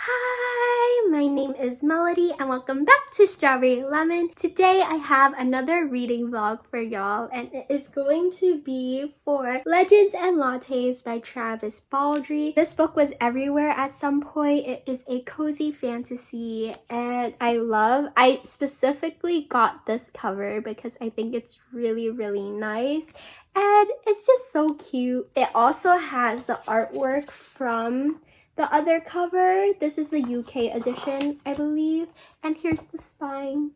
Hi, my name is Melody and welcome back to Strawberry Lemon. Today I have another reading vlog for y'all and it is going to be for Legends and Lattes by Travis Baldree. This book was everywhere at some point. It is a cozy fantasy and I specifically got this cover because I think it's really nice. And it's just so cute. It also has the artwork from the other cover. This is the UK edition, I believe. And here's the spine.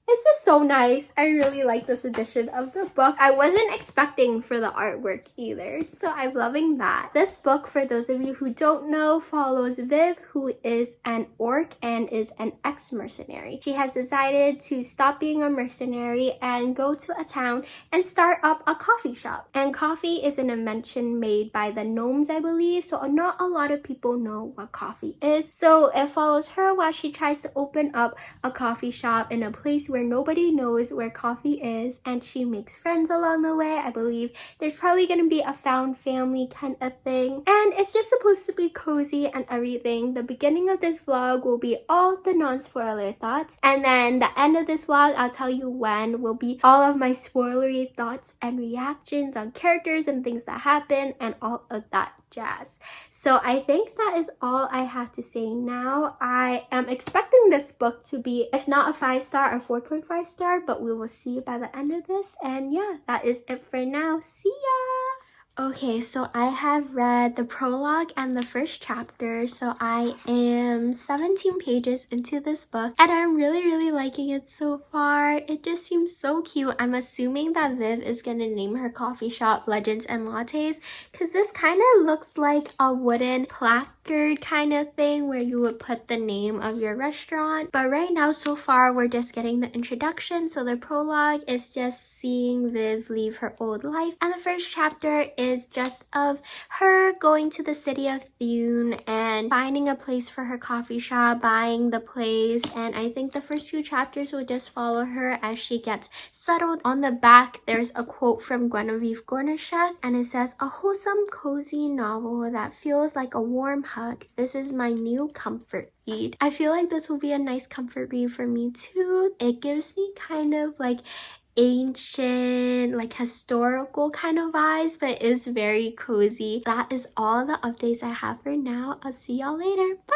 It's just so nice. I really like this edition of the book. I wasn't expecting for the artwork either, so I'm loving that. This book, for those of you who don't know, follows Viv, who is an orc and is an ex-mercenary. She has decided to stop being a mercenary and go to a town and start up a coffee shop. And coffee is an invention made by the gnomes, I believe, so not a lot of people know what coffee is. So it follows her while she tries to open up a coffee shop in a place where nobody knows where coffee is, and she makes friends along the way. I believe there's probably going to be a found family kind of thing, and it's just supposed to be cozy and everything. The beginning of this vlog will be all the non-spoiler thoughts, and then the end of this vlog, I'll tell you when, will be all of my spoilery thoughts and reactions on characters and things that happen and all of that jazz. So I think that is all I have to say now. I am expecting this book to be, if not a 5-star, a 4.5 star, but we will see by the end of this. And yeah, that is it for now. See ya! Okay, so I have read the prologue and the first chapter, so I am 17 pages into this book and I'm really liking it so far. It just seems so cute. I'm assuming that Viv is gonna name her coffee shop Legends and Lattes because this kind of looks like a wooden placard kind of thing where you would put the name of your restaurant. But right now, so far, we're just getting the introduction. So the prologue is just seeing Viv leave her old life, and the first chapter is just of her going to the city of Thune and finding a place for her coffee shop, buying the place, and I think the first few chapters will just follow her as she gets settled. On the back, there's a quote from Genevieve Gornashek, and it says, "A wholesome, cozy novel that feels like a warm hug. This is my new comfort read." I feel like this will be a nice comfort read for me too. It gives me kind of like ancient, like historical kind of vibes, but it is very cozy. That is all the updates I have for now. I'll see y'all later. Bye!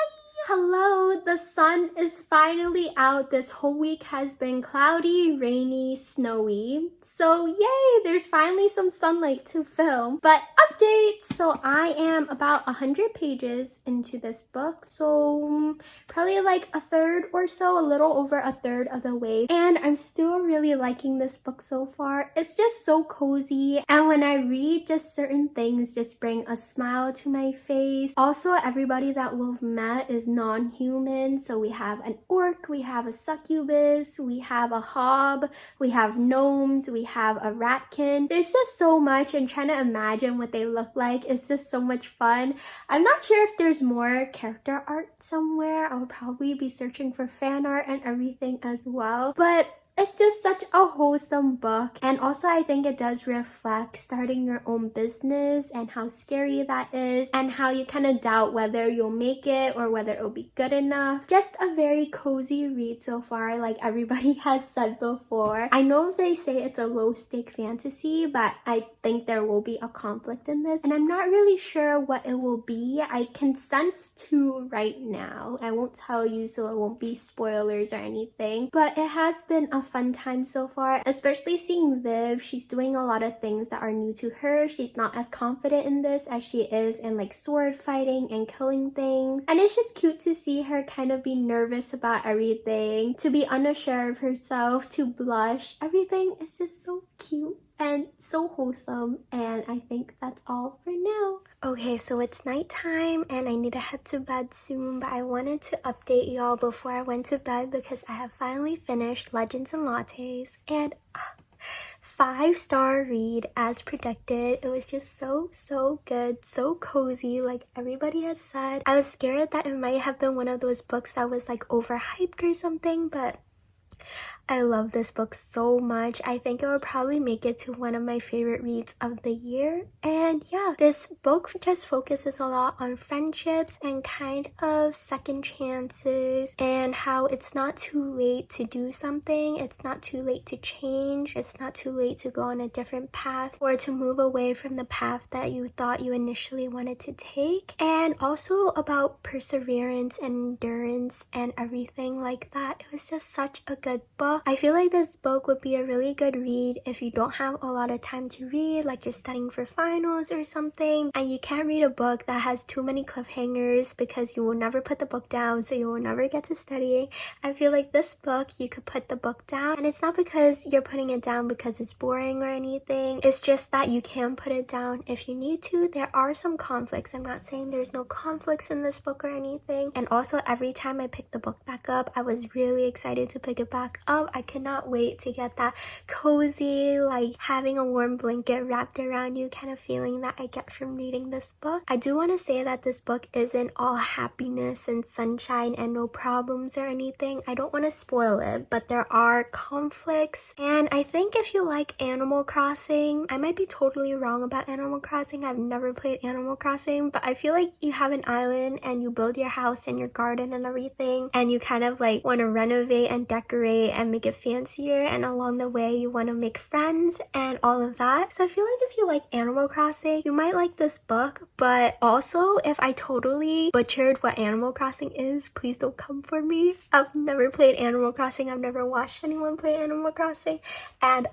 Hello, the sun is finally out. This whole week has been cloudy, rainy, snowy. So yay, there's finally some sunlight to film. But updates! So I am about 100 pages into this book. So probably like a third or so, a little over a third of the way. And I'm still really liking this book so far. It's just so cozy. And when I read, just certain things just bring a smile to my face. Also, everybody that we've met is non-human. So we have an orc, we have a succubus, we have a hob, we have gnomes, we have a ratkin. There's just so much, and trying to imagine what they look like is just so much fun. I'm not sure if there's more character art somewhere. I would probably be searching for fan art and everything as well. But it's just such a wholesome book, and also I think it does reflect starting your own business and how scary that is, and how you kind of doubt whether you'll make it or whether it'll be good enough. Just a very cozy read so far, like everybody has said before. I know they say it's a low-stake fantasy, but I think there will be a conflict in this, and I'm not really sure what it will be. I can sense two right now. I won't tell you, so it won't be spoilers or anything, but it has been a fun time so far, especially seeing Viv. She's doing a lot of things that are new to her. She's not as confident in this as she is in like sword fighting and killing things, and it's just cute to see her kind of be nervous about everything, to be unsure of herself, to blush. Everything is just so cute and so wholesome, and I think that's all for now. Okay, so it's nighttime and I need to head to bed soon, but I wanted to update y'all before I went to bed because I have finally finished Legends and Lattes, and 5-star read as predicted. It was just so good, so cozy, like everybody has said. I was scared that it might have been one of those books that was like overhyped or something, but I love this book so much. I think it would probably make it to one of my favorite reads of the year. And yeah, this book just focuses a lot on friendships and kind of second chances and how it's not too late to do something. It's not too late to change. It's not too late to go on a different path or to move away from the path that you thought you initially wanted to take. And also about perseverance and endurance and everything like that. It was just such a good book. I feel like this book would be a really good read if you don't have a lot of time to read, like you're studying for finals or something, and you can't read a book that has too many cliffhangers because you will never put the book down, so you will never get to studying. I feel like this book, you could put the book down, and it's not because you're putting it down because it's boring or anything. It's just that you can put it down if you need to. There are some conflicts. I'm not saying there's no conflicts in this book or anything. And also, every time I picked the book back up, I was really excited to pick it back up. I cannot wait to get that cozy, like having a warm blanket wrapped around you kind of feeling that I get from reading this book. I do want to say that this book isn't all happiness and sunshine and no problems or anything. I don't want to spoil it, but there are conflicts. And I think if you like Animal Crossing, I might be totally wrong about Animal Crossing. I've never played Animal Crossing, but I feel like you have an island and you build your house and your garden and everything, and you kind of like want to renovate and decorate and make it fancier, and along the way you want to make friends and all of that. So I feel like if you like Animal Crossing, you might like this book. But also, if I totally butchered what Animal Crossing is, please don't come for me. I've never played Animal Crossing. I've never watched anyone play Animal Crossing, and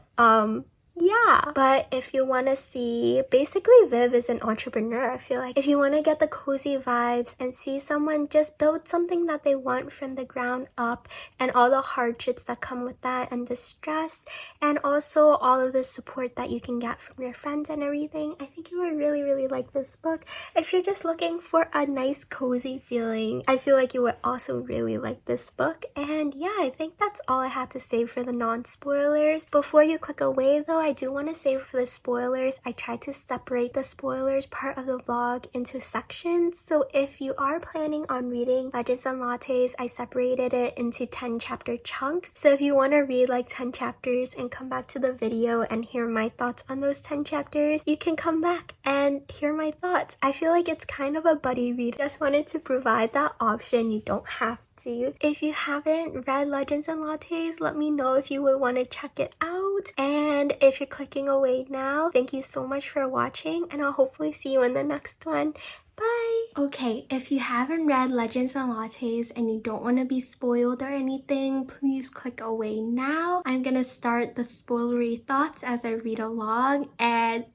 yeah, but if you want to see, basically Viv is an entrepreneur. I feel like if you want to get the cozy vibes and see someone just build something that they want from the ground up, and all the hardships that come with that, and the stress, and also all of the support that you can get from your friends and everything, I think you would really like this book. If you're just looking for a nice cozy feeling, I feel like you would also really like this book. And yeah, I think that's all I have to say for the non-spoilers. Before you click away though, I do want to say for the spoilers, I tried to separate the spoilers part of the vlog into sections. So if you are planning on reading Legends and Lattes, I separated it into 10 chapter chunks. So if you want to read like 10 chapters and come back to the video and hear my thoughts on those 10 chapters, you can come back and hear my thoughts. I feel like it's kind of a buddy read. Just wanted to provide that option. You don't have to. If you haven't read Legends and Lattes, let me know if you would want to check it out. And if you're clicking away now, thank you so much for watching, and I'll hopefully see you in the next one. Bye! Okay, if you haven't read Legends and Lattes and you don't want to be spoiled or anything, please click away now. I'm gonna start the spoilery thoughts as I read along, and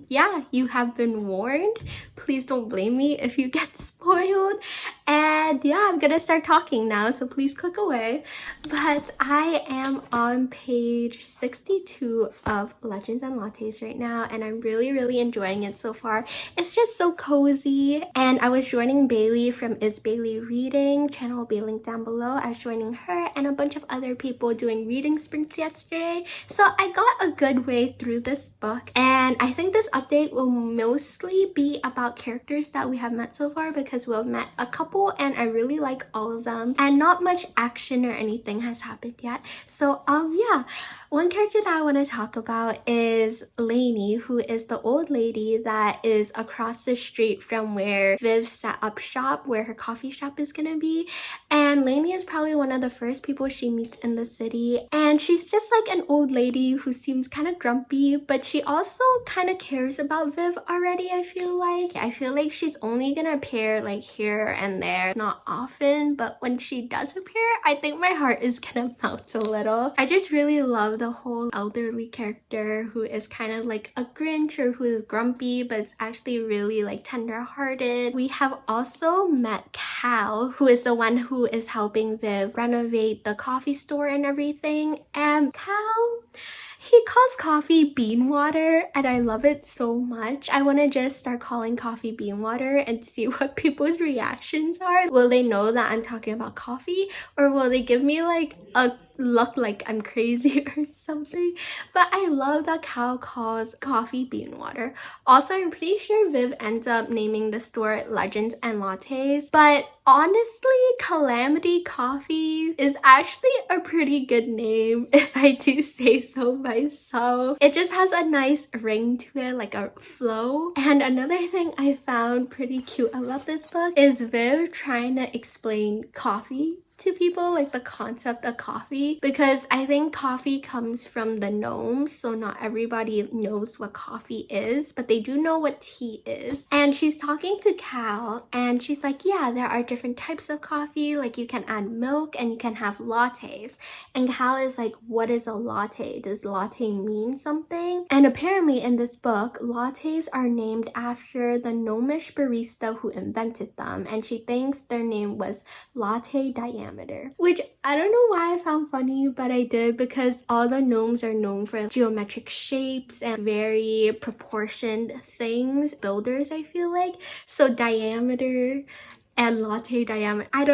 yeah, you have been warned. Please don't blame me if you get spoiled. And yeah, I'm gonna start talking now, so please click away. But I am on page 62 of Legends and Lattes right now, and I'm really enjoying it so far. It's just so cozy. And I was joining Bailey from Is Bailey Reading, channel will be linked down below. I was joining her and a bunch of other people doing reading sprints yesterday, so I got a good way through this book. And I think this update will mostly be about characters that we have met so far, because we've met a couple and I really like all of them, and not much action or anything has happened yet. So yeah, one character that I want to talk about is Lainey, who is the old lady that is across the street from where Viv set up shop, where her coffee shop is gonna be. And Lainey is probably one of the first people she meets in the city, and she's just like an old lady who seems kind of grumpy, but she also kind of cares about Viv already. I feel like she's only gonna appear like here and there, not often, but when she does appear, I think my heart is gonna melt a little. I just really love the whole elderly character who is kind of like a Grinch, or who is grumpy but is actually really like tender-hearted. We have also met Cal, who is the one who is helping Viv renovate the coffee store and everything. And Cal, he calls coffee bean water, and I love it so much. I want to just start calling coffee bean water and see what people's reactions are. Will they know that I'm talking about coffee, or will they give me like a look like I'm crazy or something? But I love that Cal calls coffee bean water. Also, I'm pretty sure Viv ends up naming the store Legends and Lattes, but Honestly, Calamity Coffee is actually a pretty good name, if I do say so myself. It just has a nice ring to it, like a flow. And another thing I found pretty cute about this book is Viv trying to explain coffee to people, like the concept of coffee, because I think coffee comes from the gnomes, so not everybody knows what coffee is, but they do know what tea is. And she's talking to Cal and she's like, yeah, there are different types of coffee, like you can add milk and you can have lattes. And Cal is like, what is a latte? Does latte mean something? And apparently in this book, lattes are named after the gnomish barista who invented them, and she thinks their name was latte diameter, which I don't know why I found funny, but I did, because all the gnomes are known for geometric shapes and very proportioned things, builders, I feel like. So diameter and latte diameter, I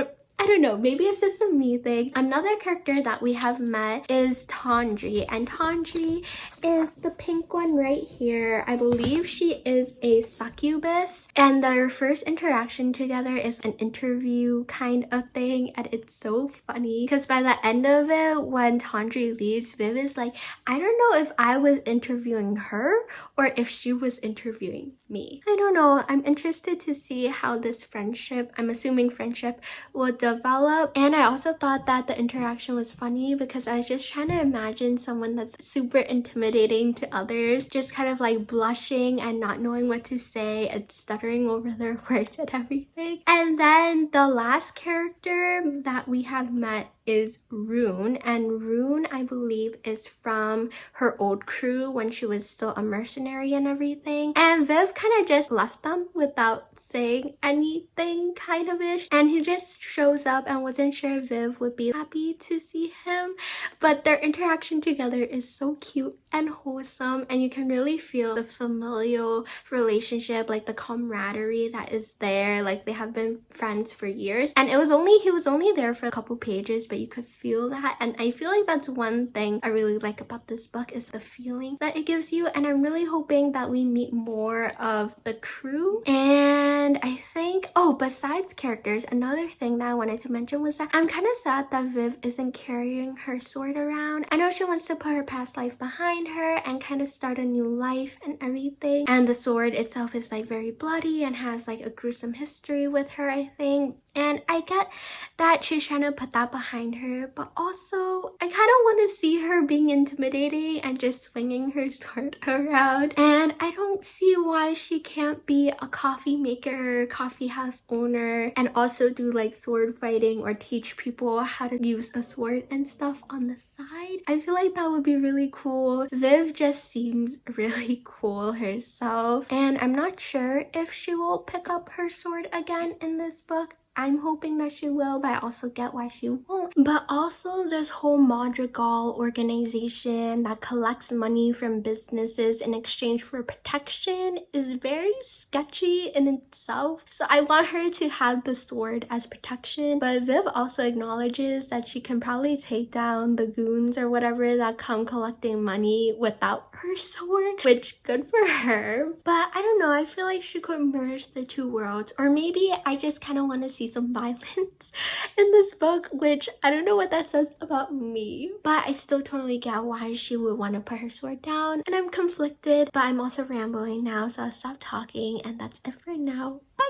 don't know, maybe it's just a me thing. Another character that we have met is Tandri, and Tandri is the pink one right here. I believe she is a succubus, and their first interaction together is an interview kind of thing, and it's so funny because by the end of it, when Tandri leaves, Viv is like, I don't know if I was interviewing her or if she was interviewing me. I don't know. I'm interested to see how this friendship, I'm assuming friendship, will develop. And I also thought that the interaction was funny because I was just trying to imagine someone that's super intimidating to others, just kind of like blushing and not knowing what to say and stuttering over their words and everything. And then the last character that we have met is Rune, and Rune, I believe, is from her old crew when she was still a mercenary and everything. And Viv kind of just left them without saying anything, kind of ish, and he just shows up and wasn't sure if Viv would be happy to see him, but their interaction together is so cute and wholesome, and you can really feel the familial relationship, like the camaraderie that is there, like they have been friends for years. And he was only there for a couple pages, but you could feel that, and I feel like that's one thing I really like about this book, is the feeling that it gives you. And I'm really hoping that we meet more of the crew. And I think, oh, besides characters, another thing that I wanted to mention was that I'm kind of sad that Viv isn't carrying her sword around. I know she wants to put her past life behind her and kind of start a new life and everything, and the sword itself is like very bloody and has like a gruesome history with her, I think. And I get that she's trying to put that behind her, but also I kind of want to see her being intimidating and just swinging her sword around. And I don't see why she can't be a coffee maker, coffee house owner, and also do like sword fighting or teach people how to use a sword and stuff on the side. I feel like that would be really cool. Viv just seems really cool herself, and I'm not sure if she will pick up her sword again in this book. I'm hoping that she will, but I also get why she won't. But also this whole Madrigal organization that collects money from businesses in exchange for protection is very sketchy in itself. So I want her to have the sword as protection, but Viv also acknowledges that she can probably take down the goons or whatever that come collecting money without her sword, which good for her. But I don't know, I feel like she could merge the two worlds, or maybe I just kind of want to see some violence in this book, which I don't know what that says about me, but I still totally get why she would want to put her sword down, and I'm conflicted, but I'm also rambling now, so I'll stop talking, and that's it for now. Bye!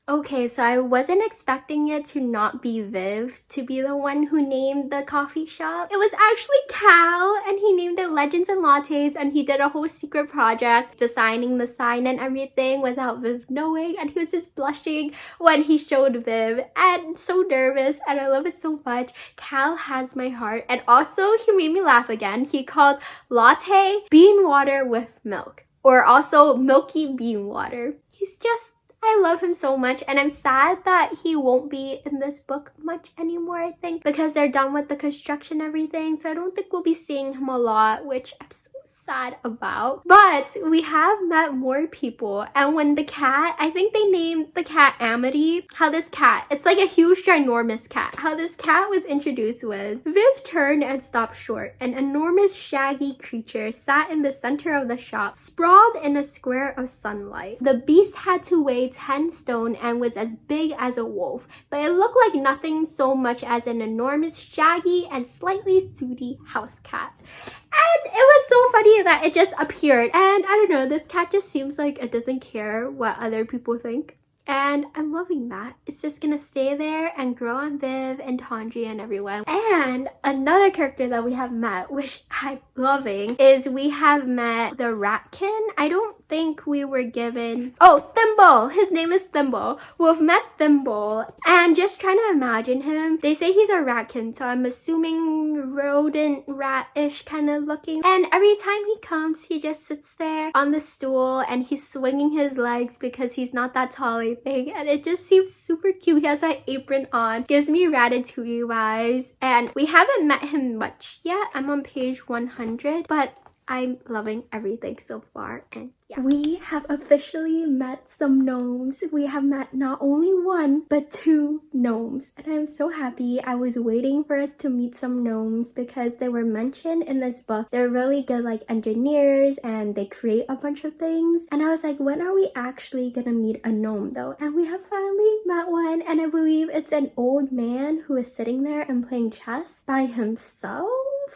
Okay, so I wasn't expecting it to not be Viv to be the one who named the coffee shop. It was actually Cal, and he named it Legends and Lattes, and he did a whole secret project designing the sign and everything without Viv knowing, and he was just blushing when he showed Viv and so nervous, and I love it so much. Cal has my heart. And also he made me laugh again. He called latte bean water with milk, or also milky bean water. He's just, I love him so much, and I'm sad that he won't be in this book much anymore, I think, because they're done with the construction and everything, so I don't think we'll be seeing him a lot, which I'm so sad about. But we have met more people, and when the cat, I think they named the cat Amity, how this cat, it's like a huge ginormous cat, how this cat was introduced was, Viv turned and stopped short. An enormous shaggy creature sat in the center of the shop, sprawled in a square of sunlight. The beast had to weigh 10 stone and was as big as a wolf, but it looked like nothing so much as an enormous shaggy and slightly sooty house cat. And it was so funny that it just appeared. And I don't know, this cat just seems like it doesn't care what other people think. And I'm loving that. It's just gonna stay there and grow on Viv and Tandri and everyone. And another character that we have met, which I'm loving, is we have met the Ratkin. I don't think we were given... Oh, Thimble! His name is Thimble. We've met Thimble, and just trying to imagine him. They say he's a ratkin, so I'm assuming rodent, rat-ish kind of looking. And every time he comes, he just sits there on the stool and he's swinging his legs because he's not that tall, I think. And it just seems super cute. He has that apron on. Gives me Ratatouille vibes. And we haven't met him much yet. I'm on page 100, but I'm loving everything so far, and yeah. We have officially met some gnomes. We have met not only one, but 2 gnomes. And I'm so happy. I was waiting for us to meet some gnomes because they were mentioned in this book. They're really good like engineers and they create a bunch of things. And I was like, when are we actually gonna meet a gnome though? And we have finally met one, and I believe it's an old man who is sitting there and playing chess by himself?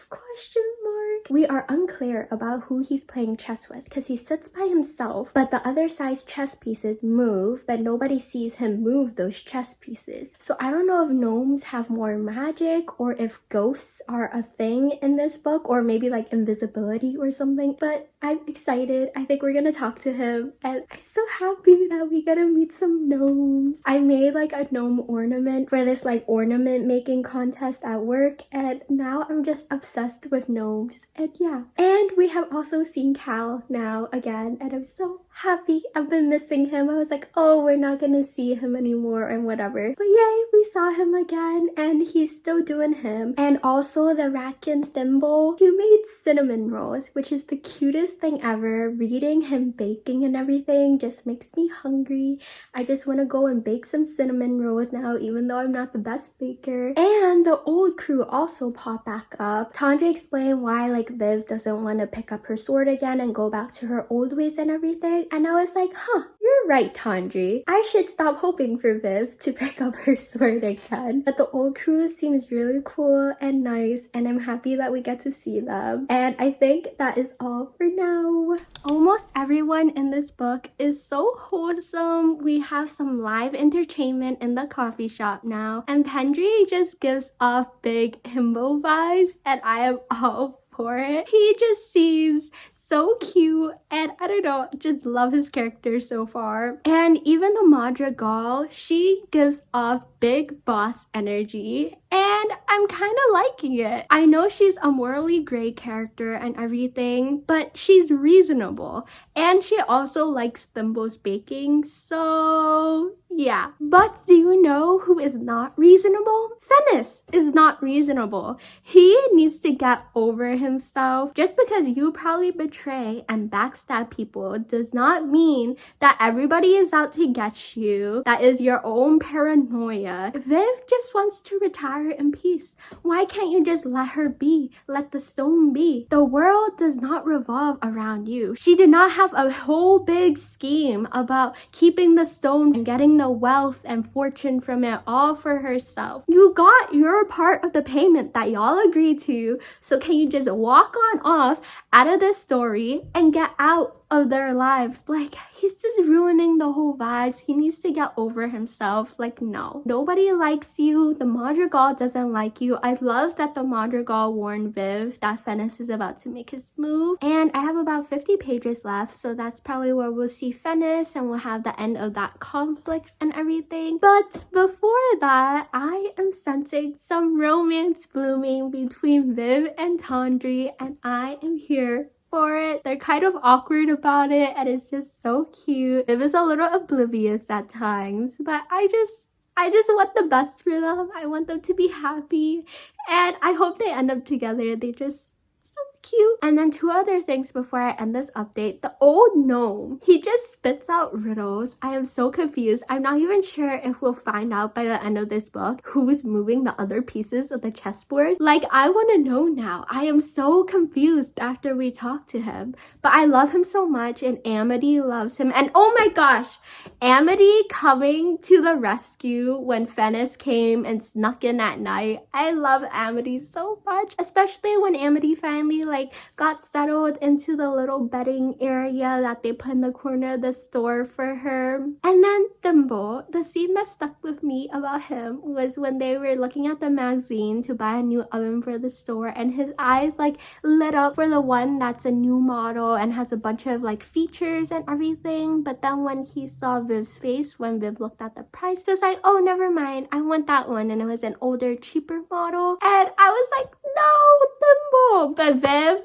Question mark. We are unclear about who he's playing chess with because he sits by himself, but the other side's chess pieces move, but nobody sees him move those chess pieces. So I don't know if gnomes have more magic or if ghosts are a thing in this book, or maybe like invisibility or something, but I'm excited. I think we're gonna talk to him, and I'm so happy that we get to meet some gnomes. I made like a gnome ornament for this like ornament making contest at work, and now I'm just obsessed with gnomes. And yeah, and we have also seen Cal now again, and I'm so happy. I've been missing him. I was like, oh, we're not gonna see him anymore and whatever, but yay, we saw him again, and he's still doing him. And also the Ratkin Thimble, he made cinnamon rolls, which is the cutest thing ever. Reading him baking and everything just makes me hungry. I just want to go and bake some cinnamon rolls now, even though I'm not the best baker. And the old crew also popped back up. Tandra explained why like Viv doesn't want to pick up her sword again and go back to her old ways and everything, and I was like, huh, you're right, Tandri. I should stop hoping for Viv to pick up her sword again. But the old crew seems really cool and nice, and I'm happy that we get to see them. And I think that is all for now. Almost everyone in this book is so wholesome. We have some live entertainment in the coffee shop now, and Pendry just gives off big himbo vibes, and I am all for it. He just seems so cute, and I don't know, just love his character so far. And even the Madrigal, she gives off big boss energy, and I'm kind of liking it. I know she's a morally gray character and everything, but she's reasonable, and she also likes Thimble's baking, so yeah. But do you know who is not reasonable? Fennis is not reasonable. He needs to get over himself. Just because you probably betray and backstab people does not mean that everybody is out to get you. That is your own paranoia. Viv just wants to retire in peace. Why can't you just let her be? Let the stone be. The world does not revolve around you. She did not have a whole big scheme about keeping the stone and getting the wealth and fortune from it all for herself. You got your part of the payment that y'all agreed to, so can you just walk on off out of this story and get out of their lives? Like, he's just ruining the whole vibes. He needs to get over himself. Like, no, nobody likes you. The Madrigal doesn't like you. I love that the Madrigal warned Viv that Fennis is about to make his move, and I have about 50 pages left, so that's probably where we'll see Fennis and we'll have the end of that conflict and everything. But before that, I am sensing some romance blooming between Viv and Tandri, and I am here for it. They're kind of awkward about it, and it's just so cute. Viv is a little oblivious at times, but I just want the best for them. I want them to be happy, and I hope they end up together. They just so cute. And then two other things before I end this update. The old gnome, he just spits out riddles. I am so confused. I'm not even sure if we'll find out by the end of this book who's moving the other pieces of the chessboard. Like, I want to know now. I am so confused after we talk to him. But I love him so much, and Amity loves him. And oh my gosh, Amity coming to the rescue when Fennis came and snuck in at night. I love Amity so much, especially when Amity finally like got settled into the little bedding area that they put in the corner of the store for her. And then Thimble, the scene that stuck with me about him was when they were looking at the magazine to buy a new oven for the store, and his eyes like lit up for the one that's a new model and has a bunch of like features and everything. But then when he saw Viv's face when Viv looked at the price, he was like, oh, never mind, I want that one, and it was an older, cheaper model. And I was like, no, Thimble. But Viv,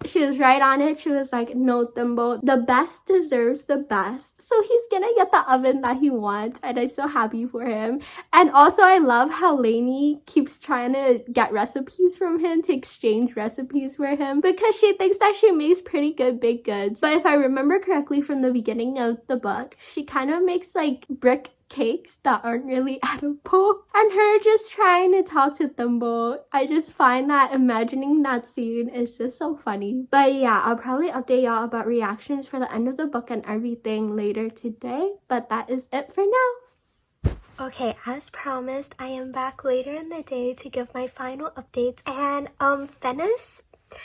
she was right on it. She was like, no, Thimble, the best deserves the best. So he's gonna get the oven that he wants, and I'm so happy for him. And also, I love how Lainey keeps trying to get recipes from him, to exchange recipes for him, because she thinks that she makes pretty good baked goods. But if I remember correctly from the beginning of the book, she kind of makes like brick cakes that aren't really edible, and her just trying to talk to Thimble, I just find that imagining that scene is just so funny. But yeah, I'll probably update y'all about reactions for the end of the book and everything later today, but that is it for now. Okay, as promised, I am back later in the day to give my final updates. And Fennis,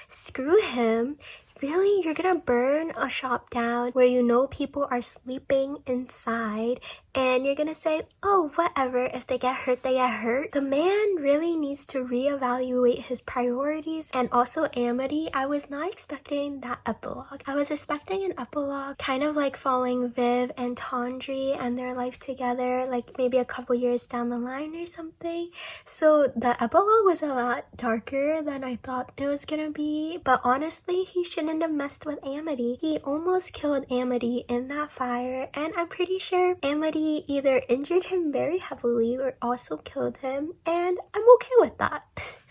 screw him. Really? You're gonna burn a shop down where you know people are sleeping inside, and you're gonna say, oh, whatever, if they get hurt, they get hurt? The man really needs to reevaluate his priorities. And also Amity, I was not expecting that epilogue. I was expecting an epilogue kind of like following Viv and Tandri and their life together, like maybe a couple years down the line or something. So the epilogue was a lot darker than I thought it was gonna be. But honestly, he shouldn't have messed with Amity. He almost killed Amity in that fire, and I'm pretty sure Amity either injured him very heavily or also killed him, and I'm okay with that.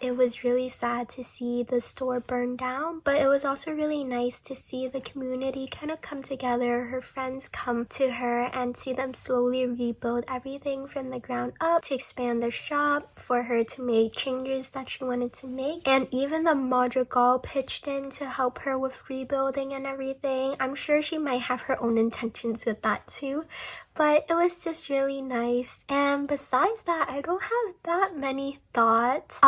It was really sad to see the store burn down, but it was also really nice to see the community kind of come together, her friends come to her, and see them slowly rebuild everything from the ground up to expand the shop, for her to make changes that she wanted to make. And even the Madrigal pitched in to help her with rebuilding and everything. I'm sure she might have her own intentions with that too, but it was just really nice. And besides that, I don't have that many thoughts.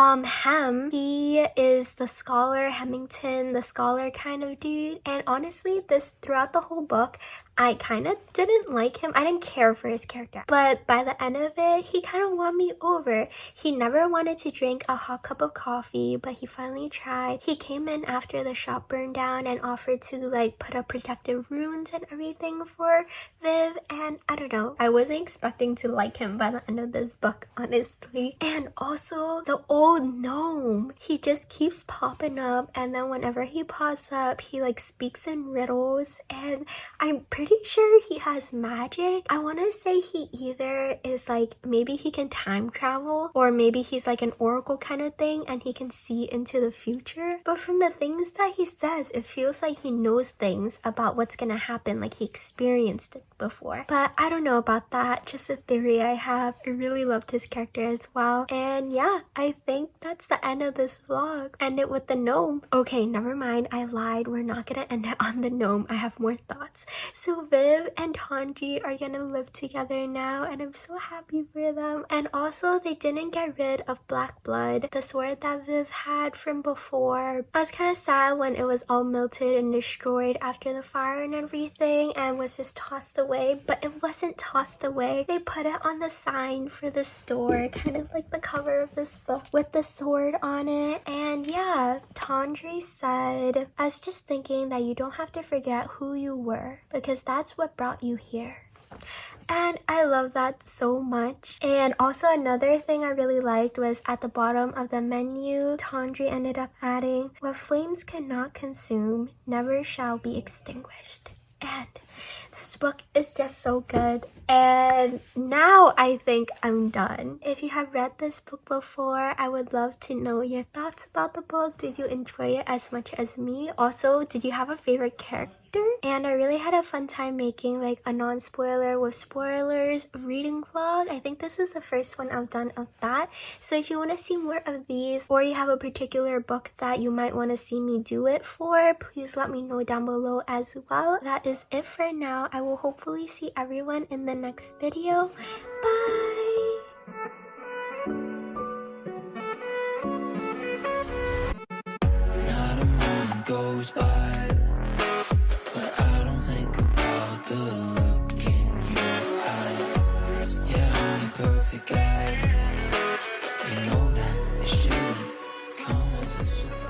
Hem, he is the scholar, Hemington, the scholar kind of dude, and honestly, throughout the whole book, I kind of didn't like him. I didn't care for his character. But by the end of it, he kind of won me over. He never wanted to drink a hot cup of coffee, but he finally tried. He came in after the shop burned down and offered to like put up protective runes and everything for Viv. And I don't know, I wasn't expecting to like him by the end of this book, honestly. And also the old gnome. He just keeps popping up, and then whenever he pops up, he like speaks in riddles, and I'm pretty sure he has magic. I want to say he either is like, maybe he can time travel, or maybe he's like an oracle kind of thing and he can see into the future. But from the things that he says, it feels like he knows things about what's gonna happen, like he experienced it before. But I don't know about that, just a theory I have. I really loved his character as well. And yeah, I think that's the end of this vlog. End it with the gnome. Okay, never mind, I lied. We're not gonna end it on the gnome. I have more thoughts. So Viv and Tandri are gonna live together now, and I'm so happy for them. And also, they didn't get rid of Black Blood, the sword that Viv had from before. I was kind of sad when it was all melted and destroyed after the fire and everything, and was just tossed away. But it wasn't tossed away. They put it on the sign for the store, kind of like the cover of this book with the sword on it. And yeah, Tandri said, I was just thinking that you don't have to forget who you were, because that's what brought you here. And I love that so much. And also another thing I really liked was at the bottom of the menu, Tandri ended up adding, what flames cannot consume never shall be extinguished. And This book is just so good, and now I think I'm done. If you have read this book before, I would love to know your thoughts about the book. Did you enjoy it as much as me? Also, did you have a favorite character? And I really had a fun time making like a non-spoiler with spoilers reading vlog. I think this is the first one I've done of that. So if you want to see more of these, or you have a particular book that you might want to see me do it for, please let me know down below as well. That is it for now. I will hopefully see everyone in the next video. Bye! Not a moment goes by, but I don't think about the look in your eyes. Yeah, I'm the perfect guy. You know that it shouldn't come as a surprise.